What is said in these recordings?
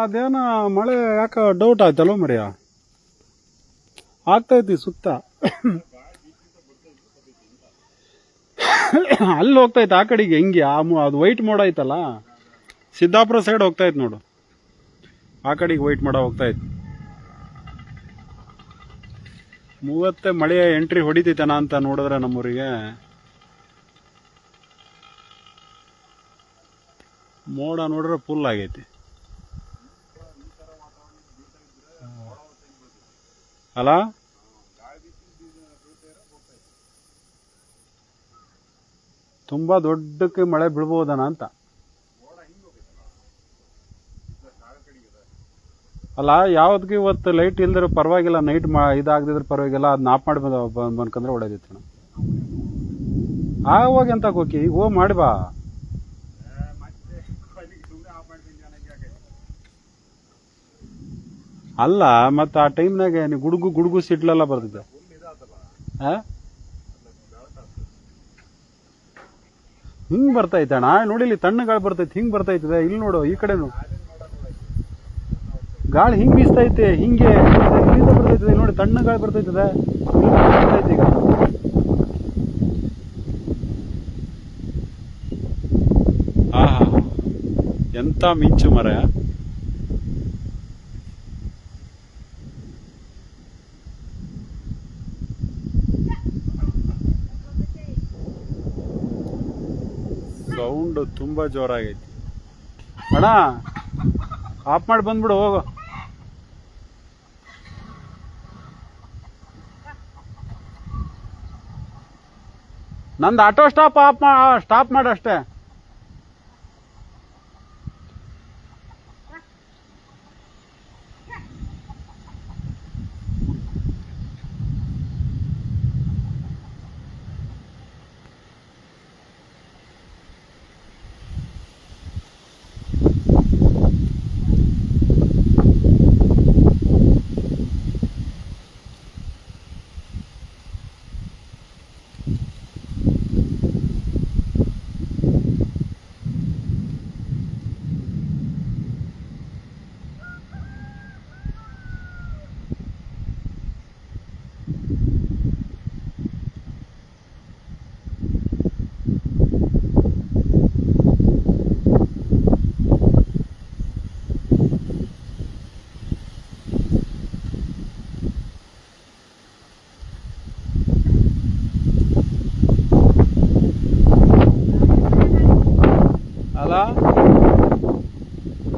ಅದೇನ ಮಳೆ ಯಾಕ ಡೌಟ್ ಆಯ್ತಲ್ಲ ಮರಿಯ ಆಗ್ತೈತಿ ಸುತ್ತ ಅಲ್ಲಿ ಹೋಗ್ತೈತೆ ಆ ಕಡೆಗೆ ಹೆಂಗೆ ಅದು ವೈಟ್ ಮೋಡ ಐತಲ್ಲ ಸಿದ್ದಾಪುರ ಸೈಡ್ ಹೋಗ್ತಾಯಿತ್ತು ನೋಡು ಆ ಕಡೆಗೆ ವೈಟ್ ಮೋಡ ಹೋಗ್ತಾಯಿತ್ತು ಮೂವತ್ತೆ ಮಳೆ ಎಂಟ್ರಿ ಹೊಡಿತೈತನ ಅಂತ ನೋಡಿದ್ರೆ ನಮ್ಮೂರಿಗೆ ಮೋಡ ನೋಡ್ರೆ ಫುಲ್ ಆಗೈತಿ ಅಲ್ಲ ತುಂಬಾ ದೊಡ್ಡಕ್ಕೆ ಮಳೆ ಬೀಳ್ಬೋದನ ಅಂತ ಅಲ್ಲ ಯಾವ್ದಕ್ಕೆ ಇವತ್ತು ಲೈಟ್ ಇಲ್ದ್ರೆ ಪರವಾಗಿಲ್ಲ ನೈಟ್ ಇದಾಗದಿದ್ರೆ ಪರವಾಗಿಲ್ಲ ಅದನ್ನ ಆಫ್ ಮಾಡಿ ಬಂದ್ಕಂದ್ರೆ ಒಳ್ಳೇದಿತ್ತು ಆವಾಗ ಎಂತ ಹೋಗಿ ಈಗ ಹೋಗಿ ಮಾಡಿ ಬಾ ಅಲ್ಲ ಮತ್ತೆ ಆ ಟೈಮ್ನಾಗೆ ನೀವು ಗುಡುಗು ಸಿಡ್ಲೆಲ್ಲ ಬರ್ತಿದ್ದೆ ಹಿಂಗ್ ಬರ್ತೈತೆ ಅಣ್ಣ ನೋಡಿಲಿ ತಣ್ಣ ಗಾಳಿ ಬರ್ತೈತೆ ಹಿಂಗ್ ಬರ್ತೈತದೆ ಇಲ್ಲಿ ನೋಡು ಈ ಕಡೆನು ಗಾಳಿ ಹಿಂಗ್ ಬೀಸ್ತೈತೆ ಹಿಂಗೆ ಇಲ್ಲಿಂದ ಬರ್ತೈತದೆ ನೋಡಿ ತಣ್ಣ ಗಾಳಿ ಬರ್ತೈತದೆ ಬರ್ತೈತೆ ಈಗ ಆಹಾ ಎಂತ ಮಿಂಚು ಮರ ಸೌಂಡ್ ತುಂಬಾ ಜೋರಾಗೈತಿ ಅಣ್ಣ ಆಫ್ ಮಾಡಿ ಬಂದ್ಬಿಡು ಹೋಗು ನಂದು ಆಟೋ ಸ್ಟಾಪ್ ಮಾಡಷ್ಟೇ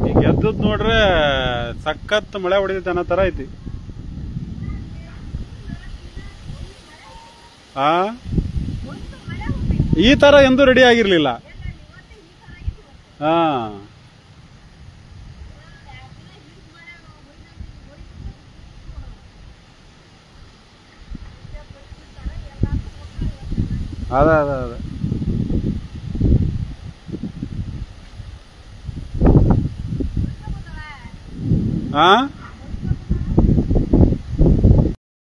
ಈಗ ಎದ್ದದ್ ನೋಡ್ರೆ ಸಖತ್ ಮಳೆ ಹೊಡಿತೈತೆ ಅನ್ನೋ ತರ ಐತಿ ಈ ತರ ಎಂದೂ ರೆಡಿ ಆಗಿರ್ಲಿಲ್ಲ ಅದೇ ಹಾ